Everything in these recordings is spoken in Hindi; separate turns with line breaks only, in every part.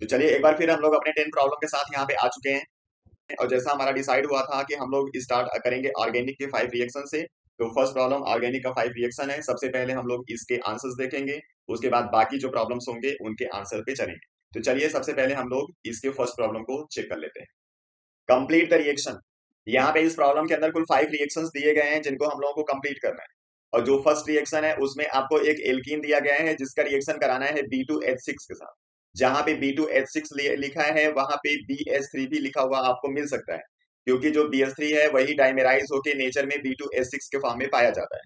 तो चलिए एक बार फिर हम लोग अपने 10 प्रॉब्लम के साथ यहाँ पे आ चुके हैं। और जैसा हमारा डिसाइड हुआ था कि हम लोग स्टार्ट करेंगे ऑर्गेनिक के 5 रिएक्शन से। तो फर्स्ट प्रॉब्लम ऑर्गेनिक का 5 रिएक्शन है। सबसे पहले हम लोग इसके आंसर्स देखेंगे, उसके बाद बाकी जो प्रॉब्लम्स होंगे उनके आंसर पे चलेंगे। तो चलिए सबसे पहले हम लोग इसके फर्स्ट प्रॉब्लम को चेक कर लेते हैं। Complete the reaction. यहाँ पे इस प्रॉब्लम के अंदर कुल 5 रिएक्शंस दिए गए हैं जिनको हम लोगों को कंप्लीट करना है। और जो फर्स्ट रिएक्शन है उसमें आपको एक एल्कीन दिया गया है जिसका रिएक्शन कराना है B2H6 के साथ। जहां पे B2H6 लिखा है वहां पे BH3 भी लिखा हुआ आपको मिल सकता है, क्योंकि जो BH3 है वही डाइमेराइज होकर नेचर में B2H6 के फॉर्म में पाया जाता है।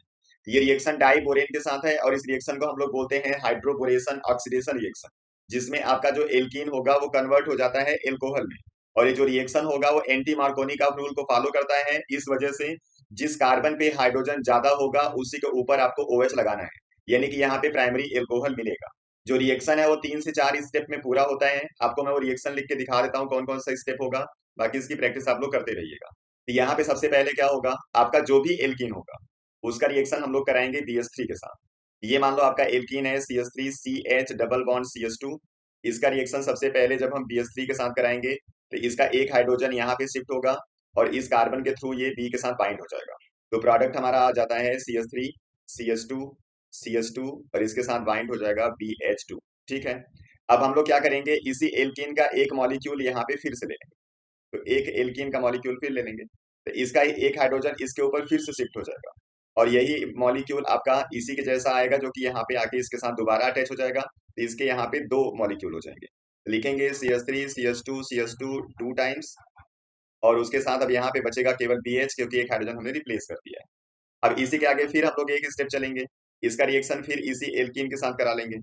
ये रिएक्शन डाइबोरेन के साथ है और इस रिएक्शन को हम लोग बोलते हैं हाइड्रोबोरेशन ऑक्सीडेशन रिएक्शन, जिसमें आपका जो एल्कीन होगा वो कन्वर्ट हो जाता है एल्कोहल में। और ये जो रिएक्शन होगा वो एंटी मार्कोनी का रूल को फॉलो करता है। इस वजह से जिस कार्बन पे हाइड्रोजन ज्यादा होगा उसी के ऊपर आपको OH लगाना है, यानी कि यहाँ पे प्राइमरी एल्कोहल मिलेगा। जो रिएक्शन है वो 3 से 4 स्टेप में पूरा होता है। आपको मैं वो रिएक्शन लिख के दिखा देता हूँ कौन कौन सा स्टेप होगा, बाकी इसकी प्रैक्टिस आप लोग करते रहिएगा। तो यहाँ पे सबसे पहले क्या होगा, आपका जो भी एल्कीन होगा उसका रिएक्शन हम लोग कराएंगे BH3 के साथ। ये मान लो आपका एल्कीन है CH3 CH double bond CH2। इसका रिएक्शन सबसे पहले जब हम BH3 के साथ कराएंगे तो इसका एक हाइड्रोजन यहाँ पे शिफ्ट होगा और इस कार्बन के थ्रू ये B के साथ बाइंड हो जाएगा। तो प्रोडक्ट हमारा आ जाता है CH3 CH2 CH2 और इसके साथ बाइंड हो जाएगा BH2। ठीक है। अब हम लोग क्या करेंगे, इसी एल्कीन का एक मॉलिक्यूल यहाँ पे फिर से ले लेंगे। तो एक एल्कीन का मॉलिक्यूल फिर ले लेंगे तो इसका एक हाइड्रोजन इसके ऊपर फिर से शिफ्ट हो जाएगा और यही मॉलिक्यूल आपका इसी के जैसा आएगा जो कि यहाँ पे आके इसके साथ दोबारा अटैच हो जाएगा। तो इसके यहाँ पे दो मॉलिक्यूल हो जाएंगे। लिखेंगे CH3 CH2 CH2 two times और उसके साथ अब यहाँ पे बचेगा केवल BH, क्योंकि एक हाइड्रोजन हमने रिप्लेस कर दिया है। अब इसी के आगे फिर हम लोग एक स्टेप चलेंगे, इसका रिएक्शन फिर इसी एल्कीन के साथ करा लेंगे।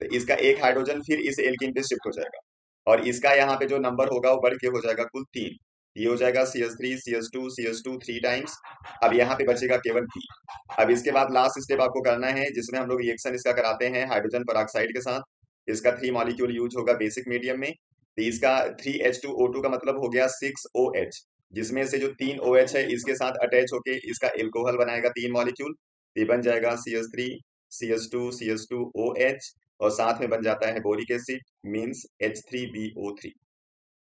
तो इसका एक हाइड्रोजन फिर इस एल्कीन पे शिफ्ट हो जाएगा और इसका यहाँ पे जो नंबर होगा वो बढ़ के हो जाएगा कुल 3। ये हो जाएगा CH3 CH2 CH2 3 टाइम्स। अब यहाँ पे बचेगा केवल B। अब इसके बाद लास्ट स्टेप आपको करना है जिसमें हम लोग रिएक्शन इसका कराते हैं हाइड्रोजन पेरोक्साइड के साथ। इसका 3 मॉलिक्यूल यूज होगा बेसिक मीडियम में। तो इसका 3H2O2 का मतलब हो गया 6OH, जिसमें से जो 3 OH है इसके साथ अटैच होके इसका एल्कोहल बनाएगा 3 मॉलिक्यूल। ये बन जाएगा CH3 CH2 CH2OH और साथ में बन जाता है बोरिक एसिड मींस H3BO3।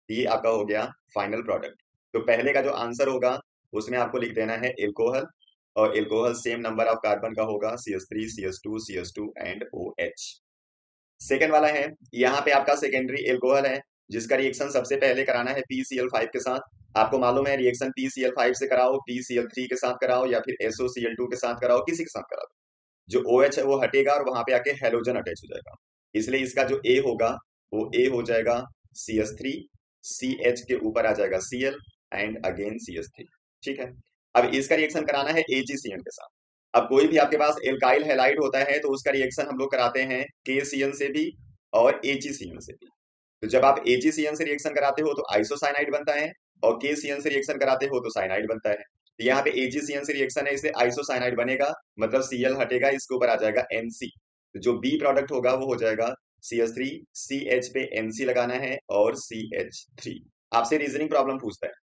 ये आपका हो गया फाइनल प्रोडक्ट। तो पहले का जो आंसर होगा उसमें आपको लिख देना है एल्कोहल, और alcohol same number of carbon का होगा CH3 CH2 CH2 and OH। Second वाला है, यहाँ पे आपका सेकेंडरी एल्कोहल है जिसका रिएक्शन सबसे पहले कराना है PCl5 के साथ। आपको मालूम है रिएक्शन PCl5 से कराओ, PCl3 के साथ कराओ या फिर SOCl2 के साथ कराओ, किसी के साथ कराओ, जो OH है वो हटेगा और वहां पे आके हेलोजन अटैच हो जाएगा। इसलिए इसका जो A होगा वो A हो जाएगा CH3, CH के ऊपर आ जाएगा Cl एंड अगेन CH3। ठीक है। अब इसका रिएक्शन कराना है AgCN के साथ। अब कोई भी आपके पास एल्काइल हैलाइड होता है तो उसका रिएक्शन हम लोग कराते हैं KCN से भी और AgCN से भी। तो जब आप AgCN से रिएक्शन कराते हो तो आइसोसाइनाइड बनता है और KCN से रिएक्शन कराते हो तो साइनाइड बनता है। तो यहाँ पे AgCN से रिएक्शन है, इससे आइसोसाइनाइड बनेगा, मतलब Cl हटेगा, इसके ऊपर आ जाएगा Nc। तो जो B प्रोडक्ट होगा वो हो जाएगा CH3, CH पे Nc लगाना है और CH3। आपसे रीजनिंग प्रॉब्लम पूछता है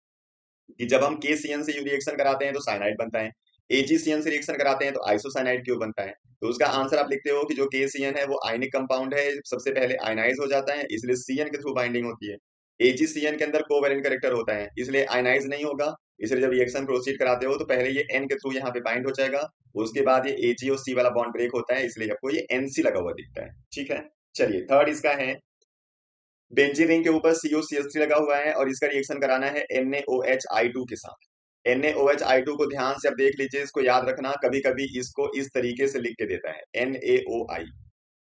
कि जब हम KCN से रिएक्शन कराते हैं तो साइनाइड बनता है, AgCN से रिएक्शन कराते हैं तो आइसोसाइनाइड क्यों बनता है। तो उसका आंसर आप लिखते हो कि जो KCN है वो आयनिक कंपाउंड है, सबसे पहले आयनाइज हो जाता है इसलिए Cn के थ्रू बाइंडिंग होती है। AgCN के अंदर कोवेलेंट कैरेक्टर होता है इसलिए आयनाइज नहीं होगा। इसलिए जब रिएक्शन प्रोसीड कराते हो तो पहले ये N के थ्रू यहाँ पे बाइंड हो जाएगा, उसके बाद ये Ag और C वाला बॉन्ड ब्रेक होता है, इसलिए आपको ये Nc लगा हुआ दिखता है। ठीक है। चलिए थर्ड इसका है, बेंजीन रिंग के ऊपर COCH3 लगा हुआ है और इसका रिएक्शन कराना है NaOHI2 के साथ। NaOHI2 को ध्यान से अब देख लीजिए, इसको याद रखना, कभी कभी इसको इस तरीके से लिख के देता है NaOI।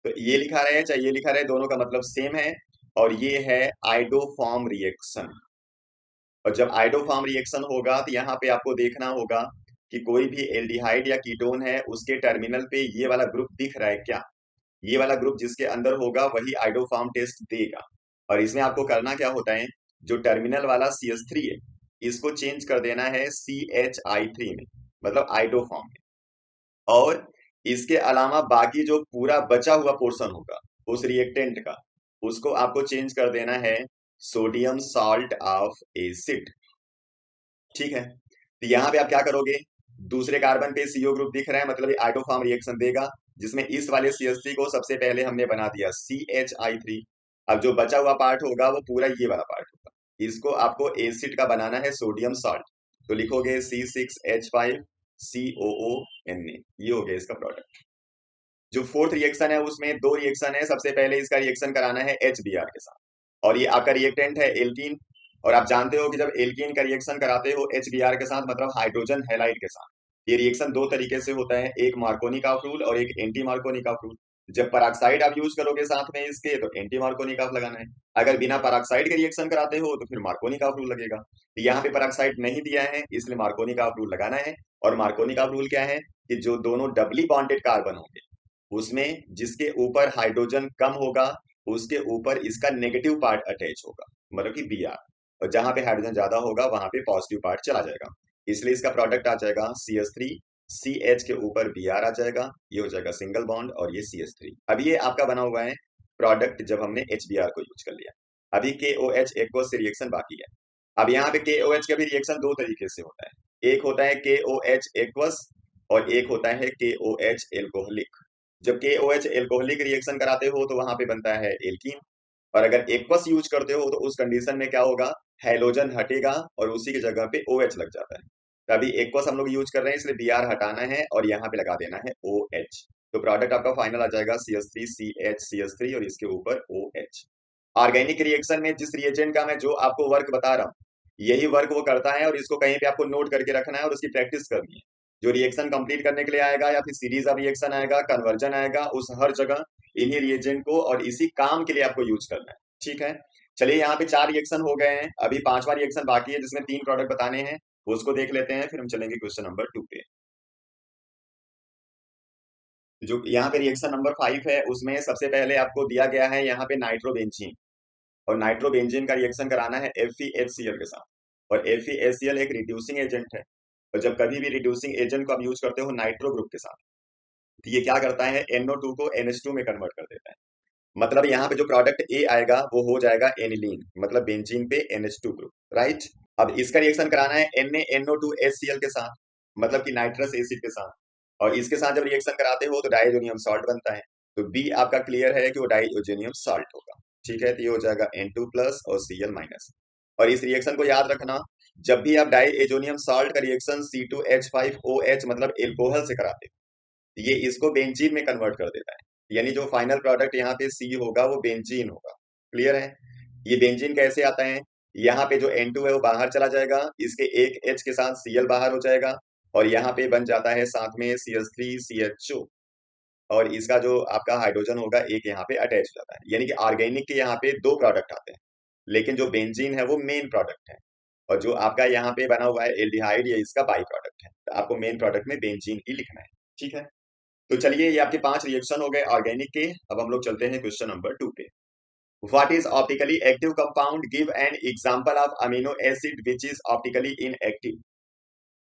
तो ये लिखा रहे चाहे ये लिखा रहे, दोनों का मतलब सेम है और ये है आइडोफॉर्म रिएक्शन। और जब आइडोफॉर्म रिएक्शन होगा तो यहाँ पे आपको देखना होगा कि कोई भी एल्डिहाइड या कीटोन है उसके टर्मिनल पे ये वाला ग्रुप दिख रहा है क्या। ये वाला ग्रुप जिसके अंदर होगा वही आइडोफॉर्म टेस्ट देगा। और इसमें आपको करना क्या होता है, जो टर्मिनल वाला CH3 है इसको चेंज कर देना है CHI3 में, मतलब आइडोफॉर्म में। और इसके अलावा बाकी जो पूरा बचा हुआ पोर्शन होगा उस रिएक्टेंट का, उसको आपको चेंज कर देना है सोडियम सॉल्ट ऑफ एसिड। ठीक है। तो यहाँ पे आप क्या करोगे, दूसरे कार्बन पे CO ग्रुप दिख रहा है, मतलब ये आइडोफॉर्म रिएक्शन देगा, जिसमें इस वाले CH3 को सबसे पहले हमने बना दिया CHI3। अब जो बचा हुआ पार्ट होगा वो पूरा ये वाला पार्ट होगा। इसको आपको एसिड का बनाना है, सोडियम सॉल्ट। तो लिखोगे C6H5COO Na, ये हो गया इसका प्रोडक्ट। जो फोर्थ रिएक्शन है उसमें दो रिएक्शन है। सबसे पहले इसका रिएक्शन कराना है HBr के साथ, और ये आपका रिएक्टेंट है एल्कीन। और आप जानते हो कि जब एल्कीन का रिएक्शन कराते हो HBr के साथ, मतलब हाइड्रोजन हैलाइड के साथ, ये रिएक्शन दो तरीके से होता है, एक मार्कोनिकॉफ रूल और एक एंटी मार्कोनिकॉफ रूल। जब पेरोक्साइड आप यूज करोगे साथ में इसके, तो एंटी मार्कोनिकॉफ लगाना है। अगर बिना पेरोक्साइड के रिएक्शन कराते हो तो फिर मार्कोनिकॉफ रूल लगेगा। तो यहाँ पे पेरोक्साइड नहीं दिया है, इसलिए मार्कोनिकॉफ रूल लगाना है। और मार्कोनिकॉफ रूल क्या है कि जो दोनों डबली बॉन्डेड कार्बन होंगे उसमें जिसके ऊपर हाइड्रोजन कम होगा उसके ऊपर इसका नेगेटिव पार्ट अटैच होगा, मतलब कि Br। और जहां पे हाइड्रोजन ज्यादा होगा वहां पे पॉजिटिव पार्ट चला जाएगा। इसलिए इसका प्रोडक्ट आ जाएगा CH3, CH के ऊपर Br आ जाएगा, ये हो जाएगा सिंगल बॉन्ड, और ये CH3। अब ये आपका बना हुआ है प्रोडक्ट जब हमने HBr को यूज कर लिया। अभी KOH एक्वस से रिएक्शन बाकी है। अब यहाँ पे KOH का भी रिएक्शन दो तरीके से होता है, एक होता है KOH एक्वस और एक होता है KOH एल्कोहलिक। जब KOH एल्कोहलिक रिएक्शन कराते हो तो वहां पे बनता है एल्कीन, और अगर एक्वस यूज करते हो तो उस कंडीशन में क्या होगा, हैलोजन हटेगा और उसी की जगह पे OH लग जाता है। तो अभी एक्वस हम लोग यूज कर रहे हैं, इसलिए Br हटाना है और यहाँ पे लगा देना है OH। तो प्रोडक्ट आपका फाइनल आ जाएगा CH3CH, और इसके ऊपर OH। ऑर्गेनिक रिएक्शन में जिस रिएजेंट का मैं जो आपको वर्क बता रहा हूँ यही वर्क वो करता है, और इसको कहीं पे आपको नोट करके रखना है और उसकी प्रैक्टिस करनी है। जो रिएक्शन कंप्लीट करने के लिए आएगा या फिर सीरीज ऑफ रिएक्शन आएगा, कन्वर्जन आएगा, उस हर जगह इन्हीं रिएजेंट को और इसी काम के लिए आपको यूज करना है। ठीक है, चलिए यहाँ पे चार रिएक्शन हो गए हैं, अभी पांचवा रिएक्शन बाकी है जिसमें तीन प्रोडक्ट बताने हैं, उसको देख लेते हैं, फिर हम चलेंगे क्वेश्चन नंबर 2 पे। जो यहाँ पे रिएक्शन नंबर 5 है उसमें सबसे पहले आपको दिया गया है यहाँ पे नाइट्रोबेंजीन, और नाइट्रोबेंजीन का रिएक्शन कराना है FeHCl के साथ। और FeHCl एक रिड्यूसिंग एजेंट है, और जब कभी भी रिड्यूसिंग एजेंट को आप यूज करते हो नाइट्रो ग्रुप के साथ, तो ये क्या करता है, NO2 को NH2 में कन्वर्ट कर देता है। मतलब यहाँ पे जो प्रोडक्ट A आएगा वो हो जाएगा एनिलीन, मतलब बेंजीन पे NH2 ग्रुप, राइट। अब इसका रिएक्शन कराना है NaNO2HCl के साथ, मतलब कि नाइट्रस एसिड के साथ, और इसके साथ जब रिएक्शन कराते हो तो डाइजोनियम सॉल्ट बनता है। तो बी आपका क्लियर है कि वो डाइजोनियम सॉल्ट होगा। ठीक है, तो ये हो जाएगा N2 प्लस और Cl माइनस। और इस रिएक्शन को याद रखना, जब भी आप डाइएजोनियम सॉल्ट का रिएक्शन C2H5OH मतलब एल्कोहल से कराते हो, ये इसको बेंजीन में कन्वर्ट कर देता है, यानी जो फाइनल प्रोडक्ट यहाँ पे C होगा वो बेंजीन होगा। क्लियर है। ये बेंजीन कैसे आता है, यहाँ पे जो N2 है वो बाहर चला जाएगा, इसके एक H के साथ Cl बाहर हो जाएगा, और यहाँ पे बन जाता है साथ में CH3CHO, और इसका जो आपका हाइड्रोजन होगा एक यहाँ पे अटैच हो जाता है। यानी कि ऑर्गेनिक के यहाँ पे दो प्रोडक्ट आते हैं, लेकिन जो बेंजीन है वो मेन प्रोडक्ट है, और जो आपका यहाँ पे बना हुआ है एल्डिहाइड ये इसका बाई प्रोडक्ट है। तो आपको मेन प्रोडक्ट में बेंजीन ही लिखना है। ठीक है, तो चलिए ये आपके 5 रिएक्शन हो गए ऑर्गेनिक के। अब हम लोग चलते हैं क्वेश्चन नंबर 2 पे। What is optically active compound, give an example of amino acid which is optically inactive.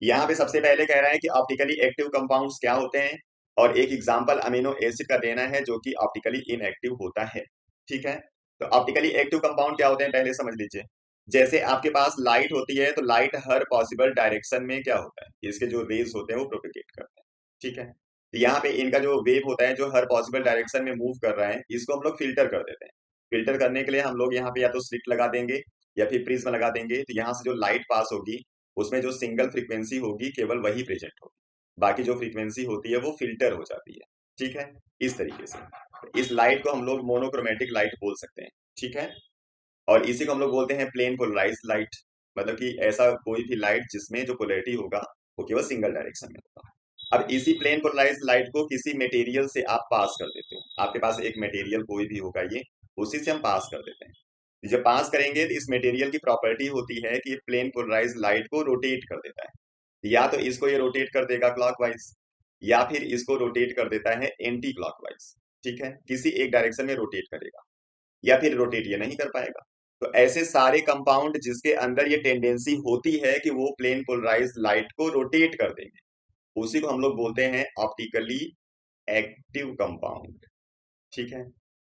यहाँ पे सबसे पहले कह रहा है कि ऑप्टिकली एक्टिव कंपाउंड्स क्या होते हैं, और एक एग्जांपल अमीनो एसिड का देना है जो कि ऑप्टिकली इनएक्टिव होता है। ठीक है, तो ऑप्टिकली एक्टिव कंपाउंड क्या होते हैं पहले समझ लीजिए। जैसे आपके पास लाइट होती है तो लाइट हर पॉसिबल डायरेक्शन में क्या होता है, इसके जो रेज होते हैं वो प्रोपिगेट करते हैं। ठीक है, तो यहाँ पे इनका जो वेव होता है जो हर पॉसिबल डायरेक्शन में मूव कर रहा है, इसको हम लोग फिल्टर कर देते हैं। फिल्टर करने के लिए हम लोग यहाँ पे या तो स्लिट लगा देंगे या फिर प्रिज्म लगा देंगे, तो यहाँ से जो लाइट पास होगी उसमें जो सिंगल फ्रीक्वेंसी होगी केवल वही प्रेजेंट होगी, बाकी जो फ्रीक्वेंसी होती है वो फिल्टर हो जाती है। ठीक है, इस तरीके से इस लाइट को हम लोग मोनोक्रोमेटिक लाइट बोल सकते हैं। ठीक है, और इसी को हम लोग बोलते हैं प्लेन पोलराइज्ड लाइट, मतलब कि ऐसा कोई भी लाइट जिसमें जो पोलैरिटी होगा वो केवल सिंगल डायरेक्शन में होगा। अब इसी प्लेन पोलराइज्ड लाइट को किसी मटेरियल से आप पास कर देते हो, आपके पास एक मटेरियल कोई भी होगा ये, उसी से हम पास कर देते हैं। जब पास करेंगे तो इस मटेरियल की प्रॉपर्टी होती है कि ये प्लेन पोलराइज्ड लाइट को रोटेट कर देता है, या तो इसको ये रोटेट कर देगा क्लॉकवाइज, या फिर इसको रोटेट कर देता है एंटी क्लॉकवाइज। ठीक है, किसी एक डायरेक्शन में रोटेट करेगा, या फिर रोटेट ये नहीं कर पाएगा। तो ऐसे सारे कंपाउंड जिसके अंदर ये टेंडेंसी होती है कि वो प्लेन पोलराइज्ड लाइट को रोटेट कर देंगे, उसी को हम लोग बोलते हैं ऑप्टिकली एक्टिव कंपाउंड। ठीक है,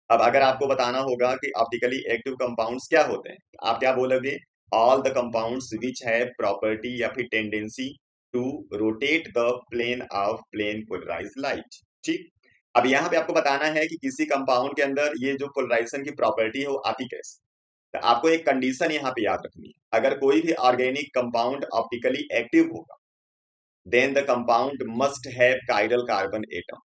अब अगर आपको बताना होगा कि ऑप्टिकली एक्टिव कंपाउंड्स क्या होते हैं, आप क्या बोलोगे, all the compounds which have property या फिर tendency to rotate the plane of plane polarized light. ठीक, अब यहाँ पे आपको बताना है कि किसी कंपाउंड के अंदर ये जो पोलराइजेशन की प्रॉपर्टी है वो आती कैसे। तो आपको एक कंडीशन यहाँ पे याद रखनी है, अगर कोई भी ऑर्गेनिक कंपाउंड ऑप्टिकली एक्टिव होगा then the compound must have chiral carbon atom.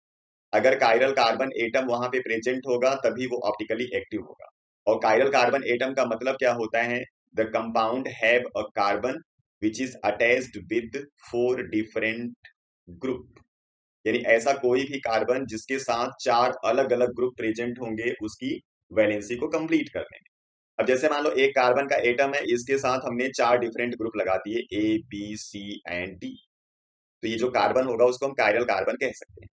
अगर कायरल कार्बन एटम वहां पे प्रेजेंट होगा तभी वो ऑप्टिकली एक्टिव होगा। और कायरल कार्बन एटम का मतलब क्या होता है, the compound have a carbon which is attached with 4 different group, यानी ऐसा कोई भी कार्बन जिसके साथ 4 अलग अलग ग्रुप प्रेजेंट होंगे उसकी वैलेंसी को कंप्लीट करने में। अब जैसे मान लो एक कार्बन का एटम है, इसके साथ हमने 4 डिफरेंट ग्रुप लगा दिए A B C and D, तो ये जो कार्बन होगा उसको हम कायरल कार्बन कह सकते हैं।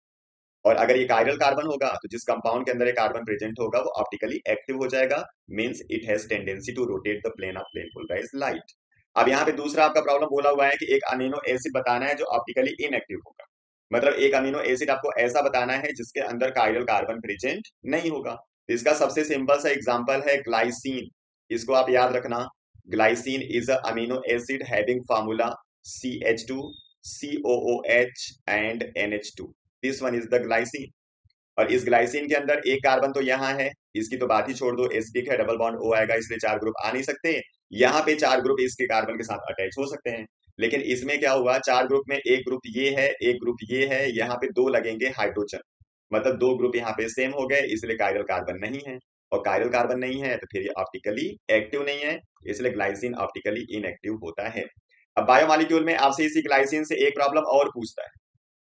और अगर ये कायरल कार्बन होगा तो जिस कंपाउंड के अंदर ये कार्बन प्रेजेंट होगा वो ऑप्टिकली एक्टिव हो जाएगा, means it has tendency to rotate the plane of plane polarized light. अब यहाँ पे दूसरा आपका प्रॉब्लम बोला हुआ है कि एक अमीनो एसिड बताना है जो ऑप्टिकली इनएक्टिव होगा, मतलब एक अमीनो एसिड आपको ऐसा बताना है जिसके अंदर कायरल कार्बन प्रेजेंट नहीं होगा। तो इसका सबसे सिंपल सा एग्जांपल है ग्लाइसिन। इसको आप याद रखना, glycine is a amino acid having formula CH2 COOH and NH2। This one is the glycine. और इस ग्लाइसिन के अंदर एक कार्बन तो यहाँ है, इसकी तो बात ही छोड़ दो, एसिडिक है, डबल बॉन्ड O आएगा, इसलिए 4 ग्रुप आ नहीं सकते। यहाँ पे 4 ग्रुप इसके कार्बन के साथ अटैच हो सकते हैं, लेकिन इसमें क्या हुआ, 4 ग्रुप में एक ग्रुप ये है, एक ग्रुप ये है, यहाँ पे 2 लगेंगे हाइड्रोजन, मतलब 2 ग्रुप यहाँ पे सेम हो गए, इसलिए कायरल कार्बन नहीं है। और कायरल कार्बन नहीं है तो फिर ये ऑप्टिकली एक्टिव नहीं है, इसलिए ग्लाइसिन ऑप्टिकली इनएक्टिव होता है। अब बायोमॉलिक्यूल में आपसे इसी ग्लाइसिन से एक प्रॉब्लम और पूछता है,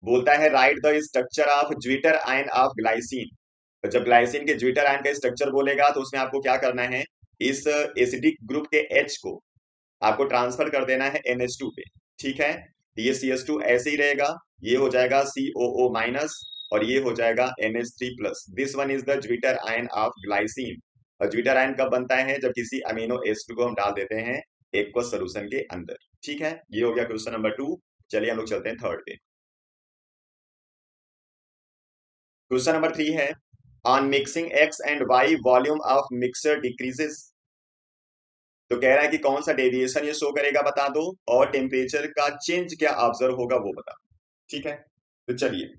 बोलता है right the structure of zwitter ion of glycine. तो जब ग्लाइसिन के ज्विटर आयन का स्ट्रक्चर बोलेगा तो उसमें आपको क्या करना है, इस एसिडिक ग्रुप के H को आपको ट्रांसफर कर देना है NH2 पे, ठीक है। ये CH2 ऐसे ही रहेगा, ये हो जाएगा COO माइनस और ये हो जाएगा NH3 plus. This one is the zwitter ion of glycine. और ज्विटर आयन कब बनता है, जब किसी अमीनो एसिड को हम डाल देते हैं एक्वस सॉल्यूशन के अंदर, ठीक है। ये हो गया क्वेश्चन नंबर 2। चलिए हम लोग चलते हैं थर्ड पे। क्वेश्चन नंबर 3 है, on mixing X and Y volume of mixture decreases. तो कह रहा है कि कौन सा डेविएशन ये शो करेगा बता दो, और टेम्परेचर का चेंज क्या ऑब्जर्व होगा वो बता दो, ठीक है। तो चलिए,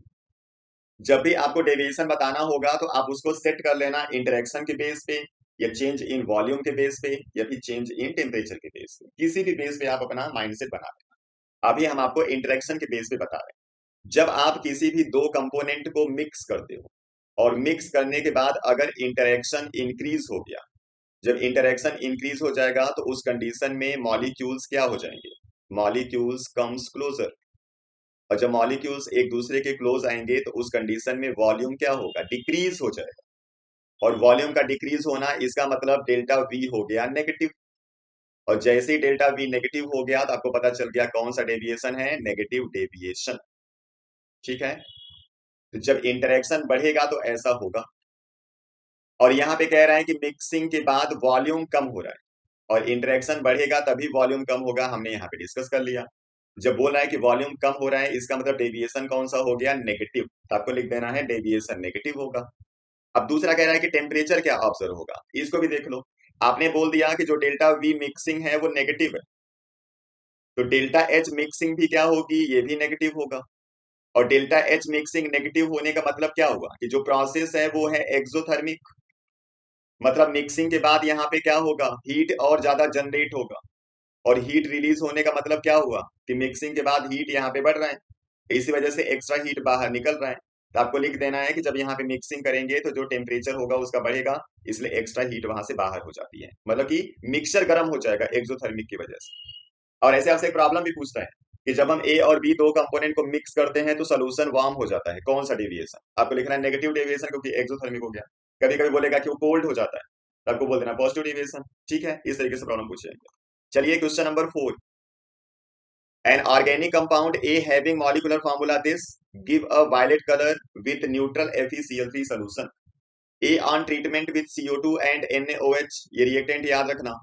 जब भी आपको डेविएशन बताना होगा तो आप उसको सेट कर लेना इंटरेक्शन के बेस पे, या चेंज इन वॉल्यूम के बेस पे, या फिर चेंज इन टेम्परेचर के बेस पे, किसी भी बेस पे आप अपना माइंडसेट बना लेना। अभी हम आपको इंटरेक्शन के बेस पे बता रहे हैं। जब आप किसी भी दो कंपोनेंट को मिक्स करते हो और मिक्स करने के बाद अगर इंटरेक्शन इंक्रीज हो गया, जब इंटरेक्शन इंक्रीज हो जाएगा तो उस कंडीशन में मॉलिक्यूल्स क्या हो जाएंगे, मॉलिक्यूल्स कम्स क्लोजर। और जब मॉलिक्यूल्स एक दूसरे के क्लोज आएंगे तो उस कंडीशन में वॉल्यूम क्या होगा, डिक्रीज हो जाएगा। और वॉल्यूम का डिक्रीज होना इसका मतलब डेल्टा V हो गया नेगेटिव। और जैसे ही डेल्टा V नेगेटिव हो गया तो आपको पता चल गया कौन सा डेविएशन है, नेगेटिव डेविएशन, ठीक है। तो जब इंटरेक्शन बढ़ेगा तो ऐसा होगा। और यहाँ पे कह रहा है कि मिक्सिंग के बाद वॉल्यूम कम हो रहा है, और इंटरेक्शन बढ़ेगा तभी वॉल्यूम कम होगा, हमने यहाँ पे डिस्कस कर लिया। जब बोल रहा है कि वॉल्यूम कम हो रहा है इसका मतलब डेविएशन कौन सा हो गया, नेगेटिव, तो आपको लिख देना है डेविएशन नेगेटिव होगा। अब दूसरा कह रहा है कि टेम्परेचर क्या ऑब्जर्व होगा, इसको भी देख लो। आपने बोल दिया कि जो डेल्टा V मिक्सिंग है वो नेगेटिव है, तो डेल्टा H मिक्सिंग भी क्या होगी, ये भी नेगेटिव होगा। और डेल्टा H मिक्सिंग नेगेटिव होने का मतलब क्या हुआ कि जो प्रोसेस है वो है एक्सोथर्मिक, मतलब मिक्सिंग के बाद यहाँ पे क्या होगा, हीट और ज्यादा जनरेट होगा। और हीट रिलीज होने का मतलब क्या हुआ कि मिक्सिंग के बाद हीट यहाँ पे बढ़ रहा है, इसी वजह से एक्स्ट्रा हीट बाहर निकल रहा है। तो आपको लिख देना है कि जब यहाँ पे मिक्सिंग करेंगे तो जो टेम्परेचर होगा उसका बढ़ेगा, इसलिए एक्स्ट्रा हीट वहां से बाहर हो जाती है, मतलब कि मिक्सचर गर्म हो जाएगा एक्सोथर्मिक की वजह से। और ऐसे आपसे एक प्रॉब्लम भी पूछता है कि जब हम A और B दो कंपोनेंट को मिक्स करते हैं तो सोल्यूशन वार्म हो जाता है, कौन सा डेविएशन, आपको लिखना है नेगेटिव डेविएशन, क्योंकि एक्सोथर्मिक हो गया। कभी कभी बोलेगा कि वो कोल्ड हो जाता है, तो आपको बोल देना पॉजिटिव डेविएशन, ठीक है। इस तरीके से प्रॉब्लम पूछेंगे। चलिए question number 4, an organic compound A having molecular formula this give a violet color with neutral FeCl3 solution। A on treatment with CO2 and NaOH, ये reactant याद रखना।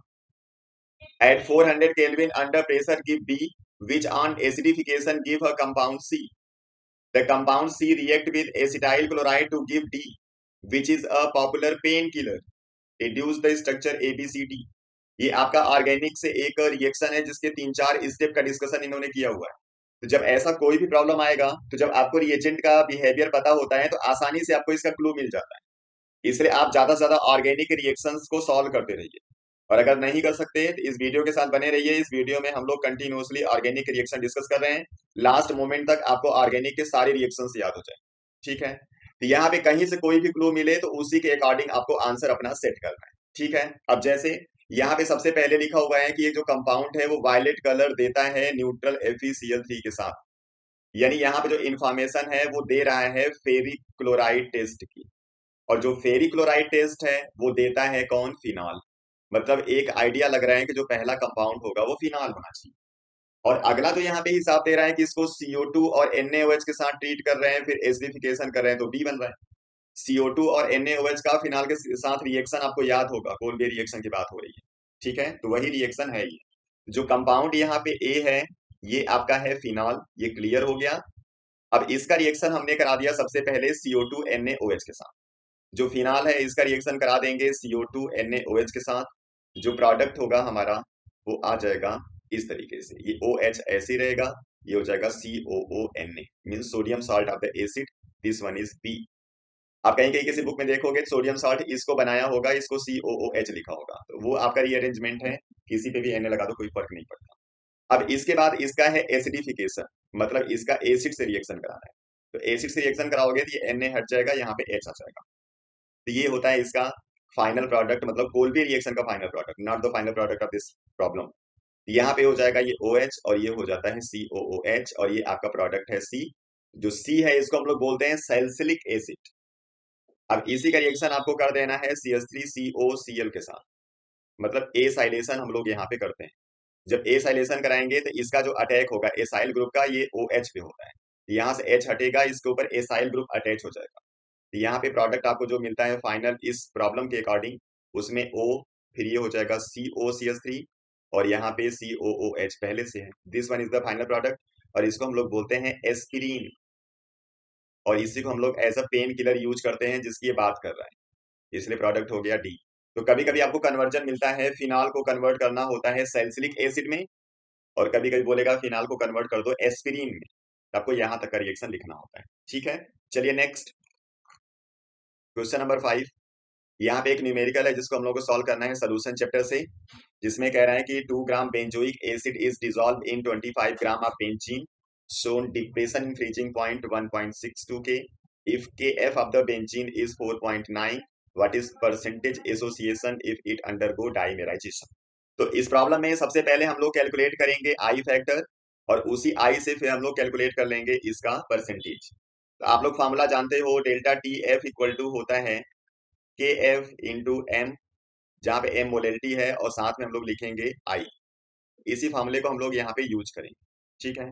At 400 Kelvin under pressure give B, which on acidification give a compound C। The compound C react with acetyl chloride to give D, which is a popular painkiller। Reduce the structure ABCD। ये आपका ऑर्गेनिक से एक रिएक्शन है जिसके 3-4 स्टेप का डिस्कशन इन्होंने किया हुआ है। तो जब ऐसा कोई भी प्रॉब्लम आएगा, तो जब आपको रिएजेंट का बिहेवियर पता होता है तो आसानी से आपको इसका क्लू मिल जाता है। इसलिए आप ज्यादा से ज्यादा ऑर्गेनिक रिएक्शंस को सॉल्व करते रहिए। और अगर नहीं कर सकते तो इस वीडियो के साथ बने रहिए। इस वीडियो में हम लोग कंटिन्यूअसली ऑर्गेनिक रिएक्शन डिस्कस कर रहे हैं। लास्ट मोमेंट तक आपको ऑर्गेनिक के सारे रिएक्शंस याद हो जाए। ठीक है, तो यहाँ पे कहीं से कोई भी क्लू मिले तो उसी के अकॉर्डिंग आपको आंसर अपना सेट करना है। ठीक है, अब जैसे यहाँ पे सबसे पहले लिखा हुआ है कि ये जो कंपाउंड है वो वायलेट कलर देता है न्यूट्रल FeCl3 के साथ। यानी यहाँ पे जो इंफॉर्मेशन है वो दे रहा है फेरिक क्लोराइड टेस्ट की। और जो फेरिक क्लोराइड टेस्ट है वो देता है कौन? फिनॉल। मतलब एक आइडिया लग रहा है कि जो पहला कंपाउंड होगा वो फिनॉल होना चाहिए। और अगला तो यहाँ पे हिसाब दे रहा है कि इसको CO2 और NaOH के साथ ट्रीट कर रहे हैं, फिर एसिडिफिकेशन कर रहे हैं, तो B बन रहा है। CO2 और NaOH का फिनॉल के साथ रिएक्शन आपको याद होगा, कोलबे रिएक्शन की बात हो रही है। ठीक है, तो वही रिएक्शन है ये। जो कंपाउंड यहाँ पे A है ये आपका है फिनॉल, ये क्लियर हो गया। अब इसका रिएक्शन हमने करा दिया सबसे पहले CO2 NaOH के साथ। जो फिनॉल है इसका रिएक्शन करा देंगे CO2 NaOH के साथ। जो प्रोडक्ट होगा हमारा वो आ जाएगा इस तरीके से, ये OH ऐसे ही रहेगा, ये हो जाएगा COONA, mean sodium salt of the acid. This one is B। आप कहीं कहीं किसी बुक में देखोगे सोडियम सॉल्ट इसको बनाया होगा, इसको COOH लिखा होगा, तो वो आपका रीअरेंजमेंट है, किसी पे भी Na लगा दो कोई फर्क नहीं पड़ता। अब इसके बाद इसका है एसिडिफिकेशन, मतलब इसका एसिड से रिएक्शन कराना है। तो एसिड से रिएक्शन कराओगे तो ये Na हट जाएगा, यहाँ पे H आ जाएगा। तो ये होता है इसका फाइनल प्रोडक्ट, मतलब कोलबे रिएक्शन का final product, not the final product of this problem. यहाँ पे हो जाएगा ये OH और ये हो जाता है COOH और ये आपका प्रोडक्ट है C। जो C है इसको हम लोग बोलते हैं सैलिसिलिक एसिड। अब इसी का रिएक्शन आपको कर देना है CH3COCl के साथ, मतलब एसाइलेशन हम लोग यहाँ पे करते हैं। जब एसाइलेशन कराएंगे तो इसका जो अटैक होगा एसाइल ग्रुप का, ये OH पे होता है। यहाँ से H हटेगा, इसके ऊपर एसाइल ग्रुप अटैच हो जाएगा। यहाँ पे प्रोडक्ट आपको जो मिलता है फाइनल इस प्रॉब्लम के अकॉर्डिंग, उसमें O, फिर ये हो जाएगा COCH3 और यहाँ पे COOH पहले से है। This one is the final product और इसको हम लोग बोलते हैं एस्पिरिन। और इसी को हम लोग as a painkiller use करते हैं जिसकी ये बात कर रहा है, इसलिए प्रोडक्ट हो गया D। तो कभी कभी आपको कन्वर्जन मिलता है, फिनॉल को कन्वर्ट करना होता है सैलिसिलिक एसिड में, और कभी कभी बोलेगा फिनॉल को कन्वर्ट कर दो एस्पिरिन में। तो आपको यहाँ तक का रिएक्शन लिखना होता है। ठीक है, चलिए नेक्स्ट क्वेश्चन नंबर 5। यहाँ पे एक न्यूमेरिकल है जिसको हम लोग को सॉल्व करना है सोल्यूशन चैप्टर से, जिसमें कह रहा है कि 2 gram benzoic acid is dissolve in 25 gram of benzene, shown depression in freezing point 1.62 K, if Kf of the benzene is 4.9, what is percentage association if it undergo dimerization। तो इस प्रॉब्लम में सबसे पहले हम लोग कैलकुलेट करेंगे आई फैक्टर, और उसी आई से फिर हम लोग कैलकुलेट कर लेंगे इसका परसेंटेज। तो आप लोग फॉर्मूला जानते हो, डेल्टा TF इक्वल टू होता है KF इंटू M, जहाँ पे M मोलेलिटी है और साथ में हम लोग लिखेंगे I। इसी फॉर्मूले को हम लोग यहाँ पे यूज करेंगे। ठीक है,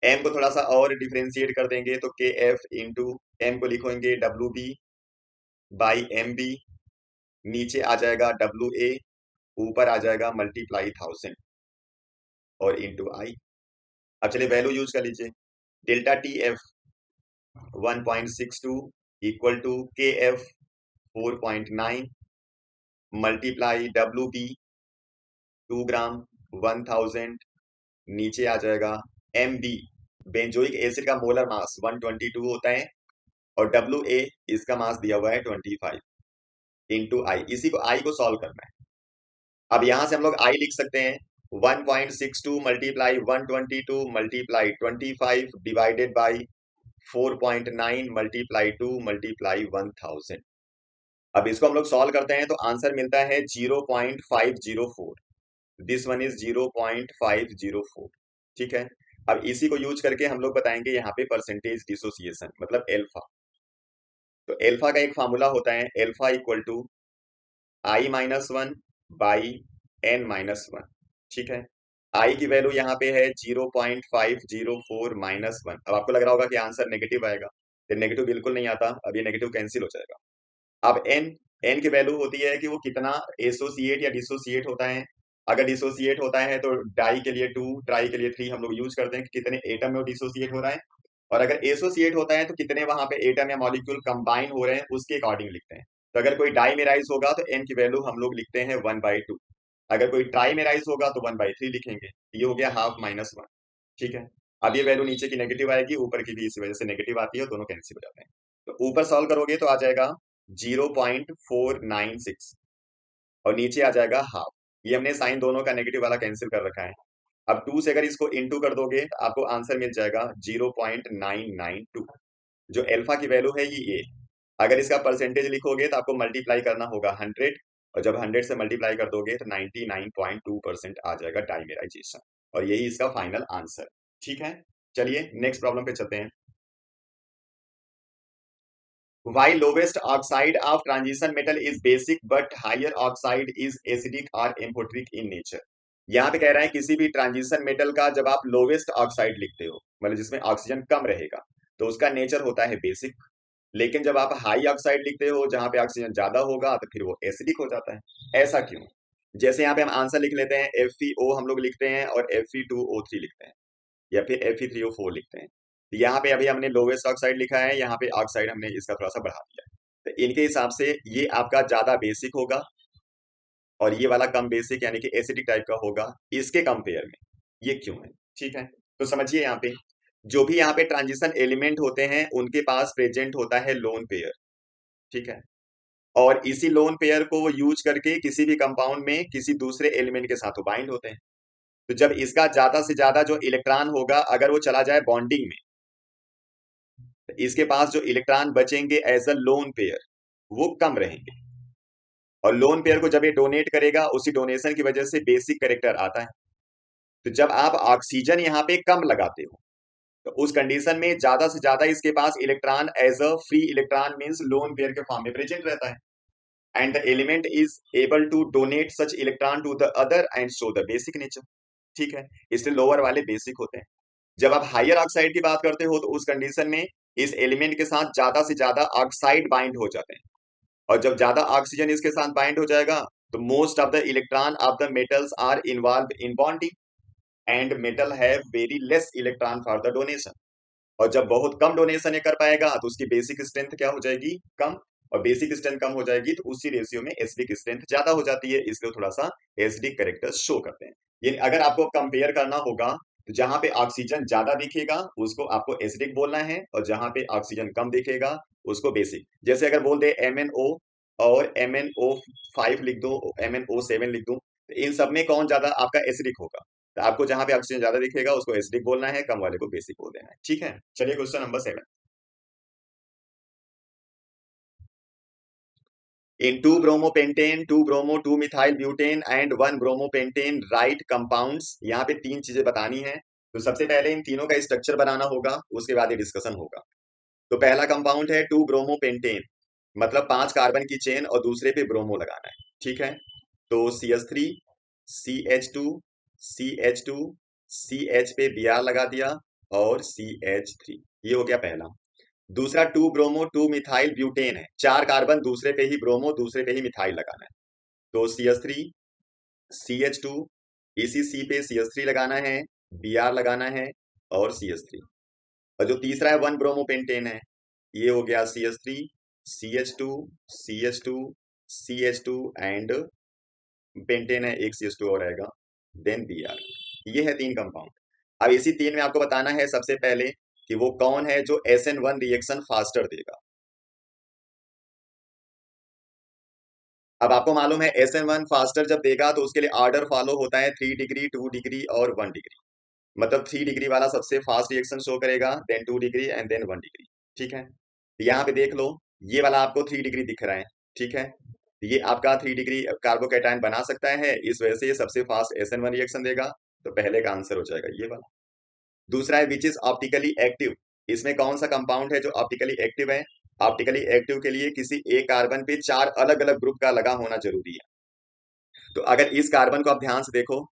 M को थोड़ा सा और डिफ्रेंशिएट कर देंगे तो KF इंटू M को लिखेंगे WB बाई MB, नीचे आ जाएगा WA, ऊपर आ जाएगा मल्टीप्लाई 1000 और इंटू I। अब चलिए वैल्यू यूज कर लीजिए, delta TF 1.62 equal to KF 4.9 multiply WB 2 gram 1000, नीचे आ जाएगा MB, बेंजोइक एसिड का मोलर मास 122 होता है, और WA इसका मास दिया हुआ है 25 इंटू I। इसी को I को सॉल्व करना है। अब यहां से हम लोग I लिख सकते हैं 1.62 multiply 122 multiply 25 divided by 4.9 multiply 2 multiply 1000। अब इसको हम लोग सॉल्व करते हैं तो आंसर मिलता है 0.504। This one is 0.504। ठीक है, अब इसी को यूज करके हम लोग बताएंगे यहाँ पे परसेंटेज डिसोसिएशन, मतलब एल्फा। तो एल्फा का एक फार्मूला होता है, alpha equal to I-1 by N-1। ठीक है, I की वैल्यू यहाँ पे है 0.504 -1। अब आपको लग रहा होगा कि आंसर नेगेटिव आएगा, तो नेगेटिव बिल्कुल नहीं आता, अब ये नेगेटिव कैंसिल हो जाएगा। अब N की वैल्यू होती है कि वो कितना एसोसिएट या डिसोसिएट होता है। अगर डिसोसिएट होता है तो डाई के लिए 2, ट्राई के लिए 3 हम लोग यूज करते हैं कि कितने एटम में वो डिसोसिएट हो रहा है। और अगर एसोसिएट होता है तो कितने वहां पे एटम या मॉलिक्यूल कंबाइन हो रहे हैं उसके अकॉर्डिंग लिखते हैं। तो अगर कोई डाईमेराइज होगा तो N की वैल्यू हम लोग लिखते हैं 1/2। अगर कोई ट्राईमेराइज होगा तो 1/3 लिखेंगे। ये हो गया ½ -1। ठीक है, अब ये वैल्यू नीचे की नेगेटिव आएगी, ऊपर की भी इसी वजह से नेगेटिव आती है, दोनों कैंसिल हो जाते हैं। तो ऊपर सॉल्व करोगे तो आ जाएगा 0.496 और नीचे आ जाएगा हाफ। ये हमने साइन दोनों का नेगेटिव वाला कैंसिल कर रखा है। अब 2 से अगर इसको इनटू कर दोगे तो आपको आंसर मिल जाएगा 0.992। जो अल्फा की वैल्यू है ये अगर इसका परसेंटेज लिखोगे तो आपको मल्टीप्लाई करना होगा 100, और जब 100 से मल्टीप्लाई कर दोगे तो 99.2% आ जाएगा डाइमेराइजेशन, और यही इसका फाइनल आंसर। ठीक है, चलिए नेक्स्ट प्रॉब्लम पे चलते हैं। While lowest oxide of transition metal is basic but higher oxide is acidic or amphoteric in nature। यहाँ पे कह रहा है किसी भी ट्रांजिशन मेटल का जब आप लोवेस्ट ऑक्साइड लिखते हो, मतलब जिसमें ऑक्सीजन कम रहेगा, तो उसका नेचर होता है बेसिक। लेकिन जब आप हाई ऑक्साइड लिखते हो जहां पे ऑक्सीजन ज्यादा होगा तो फिर वो एसिडिक हो जाता है। ऐसा क्यों? जैसे यहाँ पे हम आंसर लिख लेते हैं FeO हम लोग लिखते हैं और Fe2O3 लिखते हैं, या फिर Fe3O4 लिखते हैं। तो यहाँ पे अभी हमने लोवेस्ट ऑक्साइड लिखा है, यहाँ पे ऑक्साइड हमने इसका थोड़ा सा बढ़ा दिया है। तो इनके हिसाब से ये आपका ज्यादा बेसिक होगा और ये वाला कम बेसिक यानी कि एसिडिक टाइप का होगा इसके कंपेयर में। ये क्यों है? ठीक है, तो समझिए यहाँ पे जो भी यहाँ पे ट्रांजिशन एलिमेंट होते हैं उनके पास प्रेजेंट होता है लोन पेयर। ठीक है, और इसी लोन पेयर को वो यूज करके किसी भी कंपाउंड में किसी दूसरे एलिमेंट के साथ बाइंड होते हैं। तो जब इसका ज्यादा से ज्यादा जो इलेक्ट्रॉन होगा अगर वो चला जाए बॉन्डिंग में, तो इसके पास जो इलेक्ट्रॉन बचेंगे एज अ लोन पेयर वो कम रहेंगे, और लोन पेयर को जब ये डोनेट करेगा उसी डोनेशन की वजह से बेसिक कैरेक्टर आता है। तो जब आप ऑक्सीजन यहाँ पे कम लगाते हो तो उस कंडीशन में ज्यादा से ज्यादा इसके पास electron as a free electron means lone pair के फॉर्म में प्रेजेंट रहता है, and the element is able to donate such electron to the other and show the basic nature। ठीक है, इसलिए लोअर वाले बेसिक होते हैं। जब आप हायर ऑक्साइड की बात करते हो तो उस कंडीशन में इस एलिमेंट के साथ ज्यादा से ज्यादा ऑक्साइड बाइंड हो जाते हैं, और जब ज्यादा ऑक्सीजन इसके साथ बाइंड हो जाएगा तो most of the electron of the metals are involve in bonding and metal have very less electron for the donation. और जब बहुत कम डोनेशन कर पाएगा तो उसकी बेसिक स्ट्रेंथ क्या हो जाएगी? कम। और बेसिक स्ट्रेंथ कम हो जाएगी तो उसी रेशियो में एसिडिक स्ट्रेंथ ज्यादा हो जाती है, इसलिए थोड़ा सा एसिडिक कैरेक्टर्स शो करते हैं। ये अगर आपको कंपेयर करना होगा तो जहां पे ऑक्सीजन ज्यादा दिखेगा उसको आपको एसिडिक बोलना है, और जहां पे ऑक्सीजन कम दिखेगा उसको बेसिक। जैसे अगर बोल दे MnO और MnO5 लिख दो, MnO7 लिख दो, तो इन सब में कौन ज्यादा आपका एसिडिक होगा? तो आपको जहां पे ऑक्सीजन ज्यादा दिखेगा उसको एसिडिक बोलना है, कम वाले को बेसिक बोल देना है। ठीक है, चलिए question number 7। In 2-bromopentane, 2-bromo-2-methyl-butane and 1-bromopentane write compounds, यहाँ पे 3 चीजें बतानी है। तो सबसे पहले इन तीनों का स्ट्रक्चर बनाना होगा, उसके बाद ये डिस्कशन होगा। तो पहला कंपाउंड है 2-bromopentan, मतलब 5 कार्बन की चेन और दूसरे पे ब्रोमो लगाना है। ठीक है, तो CH3 CH2 CH2 CH पे Br लगा दिया और CH3, ये हो गया पहला। दूसरा 2-bromo-2-methyl ब्यूटेन है, 4 कार्बन दूसरे पे ही ब्रोमो दूसरे पे ही मिथाइल लगाना है। तो CH3 CH2, इसी C पे CH3 लगाना है, Br लगाना है और CH3। और जो तीसरा है 1-bromopentan है, ये हो गया CH3 CH2 CH2 CH2 and pentane है, एक CH2 और आएगा, देन Br। ये है 3 कंपाउंड। अब इसी 3 में आपको बताना है सबसे पहले कि वो कौन है जो SN1 रिएक्शन फास्टर देगा। अब आपको मालूम है SN1 फास्टर जब देगा तो उसके लिए ऑर्डर फॉलो होता है 3 डिग्री 2 डिग्री और 1 डिग्री। मतलब 3 डिग्री वाला सबसे फास्ट रिएक्शन शो करेगा, then 2 degree and then 1 degree. ठीक है, यहाँ पे देख लो ये वाला आपको 3 डिग्री दिख रहा है। ठीक है, ये आपका 3 डिग्री कार्बोकैटायन बना सकता है, इस वजह से ये सबसे फास्ट SN1 रिएक्शन देगा। तो पहले का आंसर हो जाएगा ये वाला। दूसरा है विच इज ऑप्टिकली एक्टिव, इसमें कौन सा कंपाउंड है जो ऑप्टिकली एक्टिव है? ऑप्टिकली एक्टिव के लिए किसी एक कार्बन पे 4 अलग अलग ग्रुप का लगा होना जरूरी है। तो अगर इस कार्बन को आप ध्यान से देखो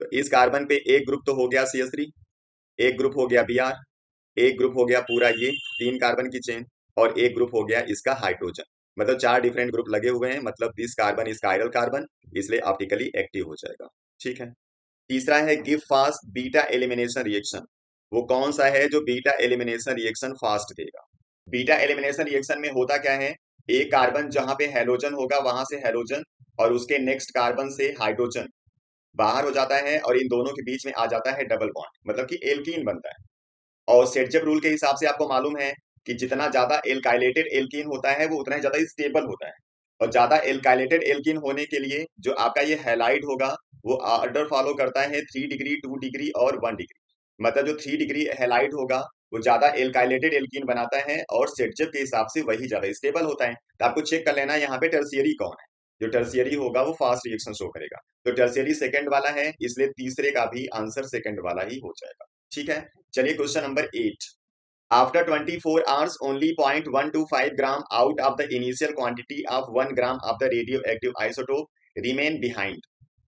तो इस कार्बन पे एक ग्रुप तो हो गया CH3, एक ग्रुप हो गया Br, एक ग्रुप हो गया पूरा ये 3 कार्बन की चेन, और एक ग्रुप हो गया इसका हाइड्रोजन। मतलब 4 डिफरेंट ग्रुप लगे हुए हैं, मतलब this carbon is chiral carbon, इसलिए ऑप्टिकली एक्टिव हो जाएगा। ठीक है, तीसरा है give fast beta elimination reaction, वो कौन सा है जो बीटा एलिमिनेशन रिएक्शन फास्ट देगा? बीटा एलिमिनेशन रिएक्शन में होता क्या है, एक कार्बन जहां पे हेलोजन होगा वहां से हेलोजन और उसके नेक्स्ट कार्बन से हाइड्रोजन बाहर हो जाता है, और इन दोनों के बीच में आ जाता है डबल बॉन्ड, मतलब कि एल्कीन बनता है। और सेटजेप रूल के हिसाब से आपको मालूम है कि जितना ज्यादा एल्काइलेटेड एल्कीन होता है वो उतना ही ज्यादा स्टेबल होता है, और ज्यादा एल्काइलेटेड एल्कीन होने के लिए जो आपका ये हैलाइड होगा वो ऑर्डर फॉलो करता है 3 डिग्री, 2 डिग्री और 1 डिग्री। मतलब जो 3 डिग्री हैलाइड होगा वो ज्यादा एल्काइलेटेड एल्कीन बनाता है और सेटजेप के हिसाब से वही ज्यादा स्टेबल होता है। तो आपको चेक कर लेना यहाँ पे टर्शियरी कौन है। जो टर्शियरी होगा वो फास्ट रिएक्शन शो करेगा, तो टर्शियरी सेकंड वाला है, इसलिए तीसरे का भी आंसर सेकंड वाला ही हो जाएगा। ठीक है, चलिए question number 8। After 24 hours, only 0.125 gram out of the initial quantity of 1 gram of the radioactive isotope remain behind.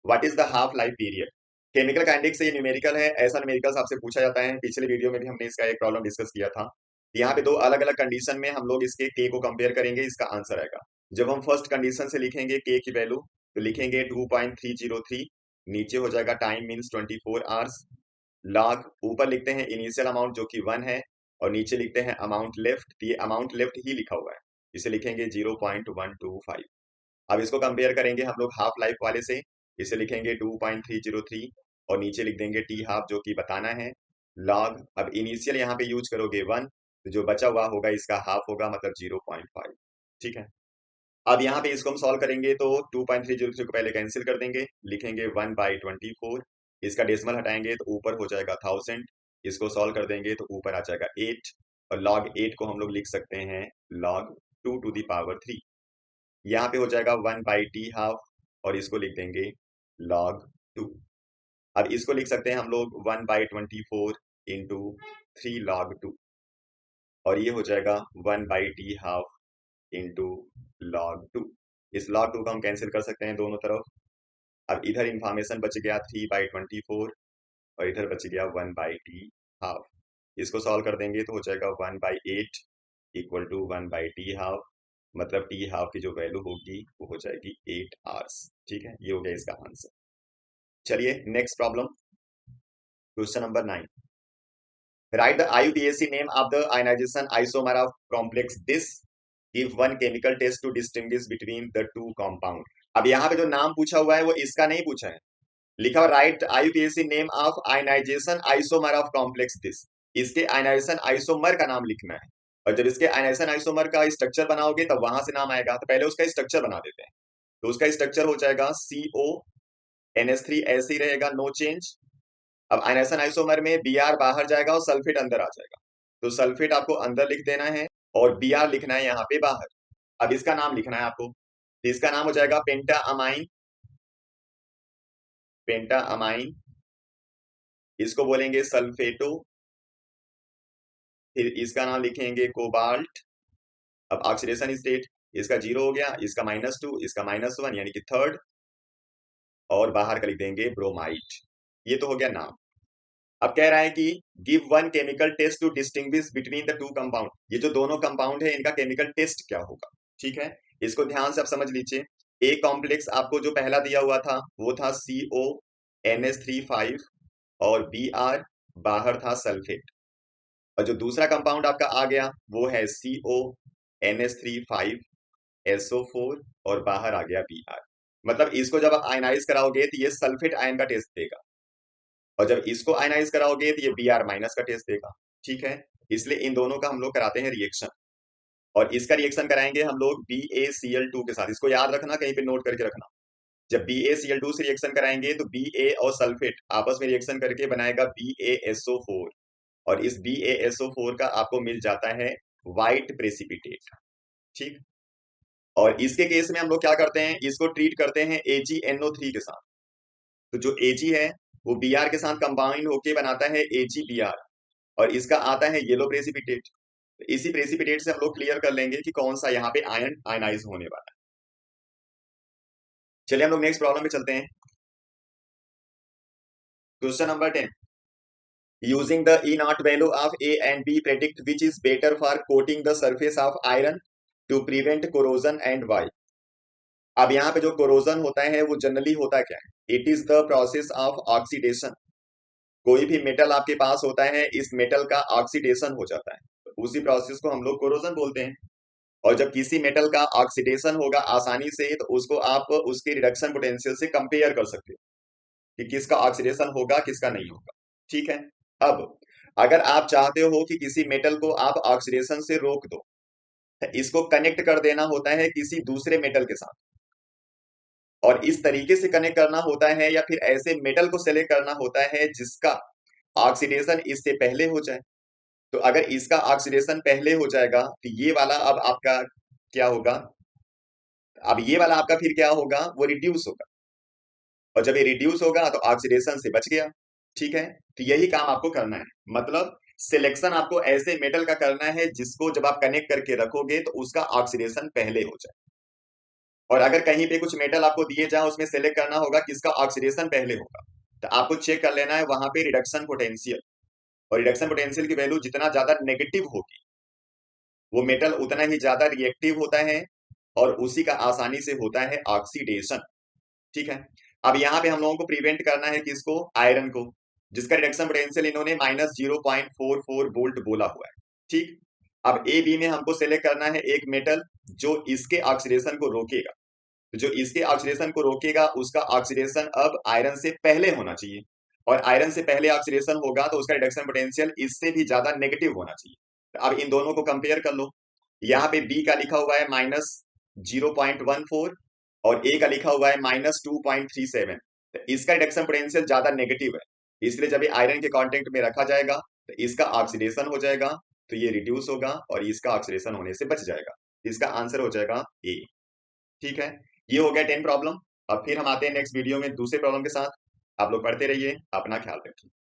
What is the half life period? Chemical kinetics से ये न्यूमेरिकल है, ऐसा न्यूमेरिकल आपसे पूछा जाता है। पिछले वीडियो में भी हमने इसका एक प्रॉब्लम डिस्कस किया था। यहाँ पे दो अलग अलग कंडीशन में हम लोग इसके के को कंपेयर करेंगे, इसका आंसर आएगा। जब हम फर्स्ट कंडीशन से लिखेंगे के की वैल्यू तो लिखेंगे 2.303, नीचे हो जाएगा टाइम मीन्स 24 आवर्स, लॉग ऊपर लिखते हैं इनिशियल अमाउंट जो कि 1 है और नीचे लिखते हैं अमाउंट लेफ्ट, ये अमाउंट लेफ्ट ही लिखा हुआ है, इसे लिखेंगे 0.125। अब इसको कंपेयर करेंगे हम लोग हाफ लाइफ वाले से, इसे लिखेंगे 2.303 और नीचे लिख देंगे टी हाफ जो कि बताना है, लॉग अब इनिशियल यहाँ पे यूज करोगे 1, तो जो बचा हुआ होगा इसका हाफ होगा मतलब 0.5। ठीक है, अब यहाँ पे इसको हम सॉल्व करेंगे तो 2.303 को पहले कैंसिल कर देंगे, लिखेंगे 1/24, इसका डेसिमल हटाएंगे तो ऊपर हो जाएगा 1000, इसको सॉल्व कर देंगे तो ऊपर आ जाएगा 8, और log 8 को हम लोग लिख सकते हैं log 2 to the power 3। यहाँ पे हो जाएगा 1/t हाफ और इसको लिख देंगे log 2। अब इसको लिख सकते हैं हम लोग 1/24 इंटू 3 log 2, और ये हो जाएगा 1/t हाफ इंटू log 2। इस log 2 को हम कैंसिल कर सकते हैं दोनों तरफ। अब इधर इंफॉर्मेशन बच गया 3/24 और इधर बच गया 1/t हाफ, इसको सॉल्व कर देंगे तो हो जाएगा 1/8 इक्वल टू 1/t हाफ, मतलब टी हाफ की जो वैल्यू होगी वो हो जाएगी 8 आवर्स। ठीक है, ये हो गया इसका आंसर। चलिए next problem, question number 9। Write the IUPAC name of the ionization isomer of complex this, give one chemical test to distinguish between the two compound. अब यहाँ पे जो नाम पूछा हुआ है वो इसका नहीं पूछा है, लिखा हुआ write IUPAC name of ionization isomer of complex this, इसके आयनाइजेशन आइसोमर का नाम लिखना है। और जब इसके आयनाइजेशन आइसोमर का स्ट्रक्चर बनाओगे तब वहां से नाम आएगा, तो पहले उसका स्ट्रक्चर बना देते हैं। तो उसका स्ट्रक्चर हो जाएगा CONH3 ऐसे ही रहेगा, नो चेंज। अब आयनाइजेशन आइसोमर में Br बाहर जाएगा और सल्फेट अंदर आ जाएगा, तो सल्फेट आपको अंदर लिख देना है और Br लिखना है यहाँ पे बाहर। अब इसका नाम लिखना है आपको, इसका नाम हो जाएगा पेंटा अमाइन, पेंटा अमाइन, इसको बोलेंगे सल्फेटो, फिर इसका नाम लिखेंगे कोबाल्ट। अब ऑक्सीडेशन स्टेट इसका 0 हो गया, इसका -2, इसका -1 यानी कि थर्ड, और बाहर का लिख देंगे ब्रोमाइड। ये तो हो गया नाम। अब कह रहा है कि give one chemical test to distinguish between the two compound, ये जो दोनों कंपाउंड है इनका केमिकल टेस्ट क्या होगा। ठीक है, इसको ध्यान से आप समझ लीजिए। ए कॉम्प्लेक्स आपको जो पहला दिया हुआ था वो था CONH3 और Br बाहर था सल्फेट, और जो दूसरा कंपाउंड आपका आ गया वो है CONH3 SO4 और बाहर आ गया Br। मतलब इसको जब आप आयनाइज कराओगे तो ये सल्फेट आयन का टेस्ट देगा, और जब इसको आयनाइज कराओगे तो ये Br माइनस का टेस्ट देगा। ठीक है, इसलिए इन दोनों का हम लोग कराते हैं रिएक्शन, और इसका रिएक्शन कराएंगे हम लोग BaCl2 के साथ। इसको याद रखना, कहीं पे नोट करके रखना। जब BaCl2 से रिएक्शन कराएंगे तो Ba और सल्फेट आपस में रिएक्शन करके बनाएगा BaSO4, और इस BaSO4 का आपको मिल जाता है व्हाइट प्रेसिपिटेट। ठीक, और इसके केस में हम लोग क्या करते हैं, इसको ट्रीट करते हैं AgNO3 के साथ। तो जो Ag है वो Br के साथ कंबाइन होके बनाता है AgBr, और इसका आता है येलो प्रेसिपिटेट। तो इसी प्रेसिपिटेट से हम लोग क्लियर कर लेंगे कि कौन सा यहाँ पे आयन आयनाइज होने वाला है। चलिए हम लोग नेक्स्ट प्रॉब्लम में चलते हैं। Question number 10। Using the E0 value of A and B, predict which is better for coating the surface of iron to prevent corrosion and why। अब यहाँ पे जो कोरोजन होता है वो जनरली होता क्या है, it is the process of oxidation. कोई भी मेटल आपके पास होता है, इस मेटल का ऑक्सीडेशन हो जाता है, तो उसी प्रोसेस को हम लोग कोरोजन बोलते हैं। और जब किसी मेटल का ऑक्सीडेशन होगा आसानी से, तो उसको आप उसके रिडक्शन पोटेंशियल से कंपेयर कर सकते हो कि किसका ऑक्सीडेशन होगा किसका नहीं होगा। ठीक है, अब अगर आप चाहते हो कि किसी मेटल को आप ऑक्सीडेशन से रोक दो, तो इसको कनेक्ट कर देना होता है किसी दूसरे मेटल के साथ, और इस तरीके से कनेक्ट करना होता है, या फिर ऐसे मेटल को सेलेक्ट करना होता है जिसका ऑक्सीडेशन इससे पहले हो जाए। तो अगर इसका ऑक्सीडेशन पहले हो जाएगा तो ये वाला अब आपका क्या होगा, अब ये वाला आपका फिर क्या होगा, वो रिड्यूस होगा, और जब ये रिड्यूस होगा तो ऑक्सीडेशन से बच गया। ठीक है, तो यही काम आपको करना है, मतलब सिलेक्शन आपको ऐसे मेटल का करना है जिसको जब आप कनेक्ट करके रखोगे तो उसका ऑक्सीडेशन पहले हो जाए। और अगर कहीं पे कुछ मेटल आपको दिए जाए, उसमें सेलेक्ट करना होगा किसका ऑक्सीडेशन पहले होगा, तो आपको चेक कर लेना है वहां पे रिडक्शन पोटेंशियल, और रिडक्शन पोटेंशियल की वैल्यू जितना ज्यादा नेगेटिव होगी, वो मेटल उतना ही ज्यादा रिएक्टिव होता है, और उसी का आसानी से होता है ऑक्सीडेशन। ठीक है, अब यहाँ पे हम लोगों को प्रिवेंट करना है किसको, आयरन को, जिसका रिडक्शन पोटेंशियल इन्होंने -0.44 वोल्ट बोला हुआ है। ठीक, अब ए बी में हमको सेलेक्ट करना है एक मेटल जो इसके ऑक्सीडेशन को रोकेगा, तो जो इसके ऑक्सीडेशन को रोकेगा उसका ऑक्सीडेशन अब आयरन से पहले होना चाहिए, और आयरन से पहले ऑक्सीडेशन होगा तो उसका रिडक्शन पोटेंशियल इससे भी ज्यादा नेगेटिव होना चाहिए। तो अब इन दोनों को कंपेयर कर लो, यहाँ पे बी का लिखा हुआ है -0.14, और ए का लिखा हुआ है -2.37। तो इसका रिडक्शन पोटेंशियल ज्यादा नेगेटिव है, इसलिए जब ये आयरन के कांटेक्ट में रखा जाएगा तो इसका ऑक्सीडेशन हो जाएगा, तो ये रिड्यूस होगा और इसका ऑक्सीडेशन होने से बच जाएगा। इसका आंसर हो जाएगा ए। ठीक है, ये हो गया 10 प्रॉब्लम। अब फिर हम आते हैं नेक्स्ट वीडियो में दूसरे प्रॉब्लम के साथ। आप लोग पढ़ते रहिए, अपना ख्याल रखिए।